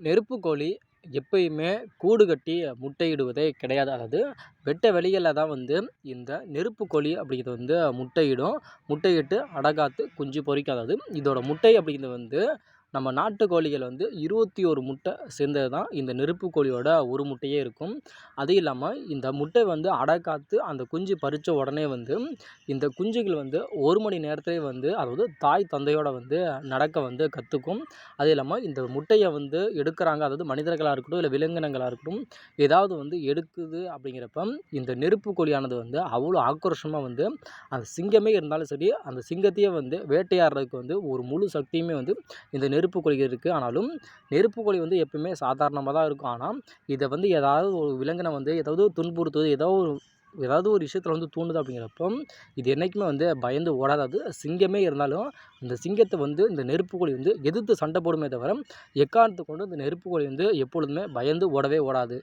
நெருப்புக்கோழி எப்பயுமே கூடு கட்டி முட்டையிடுவதே கிடையாது. அதாவது வெட்ட வெளிகளில் தான் வந்து இந்த நெருப்புக்கோழி அப்படிங்கிறது வந்து முட்டையிடும். முட்டையிட்டு அடகாத்து குஞ்சு பொரிக்கும். அதாவது இதோட முட்டை அப்படிங்கிறது வந்து நம்ம நாட்டு கோழிகள் வந்து 21 முட்டை சேர்ந்தது தான் இந்த நெருப்புக்கோழியோட ஒரு முட்டையே இருக்கும். அது இல்லாமல் இந்த முட்டை வந்து அடகாத்து அந்த குஞ்சு பறித்த உடனே வந்து இந்த குஞ்சுகள் வந்து 1 மணி நேரத்திலே வந்து அதாவது தாய் தந்தையோட வந்து நடக்க வந்து கற்றுக்கும். அது இல்லாமல் இந்த முட்டையை வந்து எடுக்கிறாங்க, அதாவது மனிதர்களாக இருக்கட்டும் இல்லை விலங்கினங்களாக இருக்கட்டும், ஏதாவது வந்து எடுக்குது அப்படிங்கிறப்ப இந்த நெருப்புக்கோழியானது வந்து அவ்வளோ ஆக்ரோஷமாக வந்து அந்த சிங்கமே இருந்தாலும் சரி, அந்த சிங்கத்தையே வந்து வேட்டையாடுறதுக்கு வந்து ஒரு முழு சக்தியுமே வந்து இந்த நெருப்புக்கோழி இருக்குது. ஆனாலும் நெருப்புக்கோழி வந்து எப்பவுமே சாதாரணமாக தான் இருக்கும். ஆனால் இதை வந்து ஏதாவது ஒரு விலங்கினை வந்து ஏதாவது துன்புறுத்துவது, ஏதாவது ஒரு விஷயத்தில் வந்து தூண்டுது அப்படிங்கிறப்போ இது என்றைக்குமே வந்து பயந்து ஓடாது. சிங்கமே இருந்தாலும் இந்த சிங்கத்தை வந்து இந்த நெருப்புக்கோழி வந்து எதிர்த்து சண்டை போடுமே தவிர எக்காரணத்தை கொண்டு இந்த நெருப்புக்கோழி வந்து எப்பொழுதுமே பயந்து ஓடவே ஓடாது.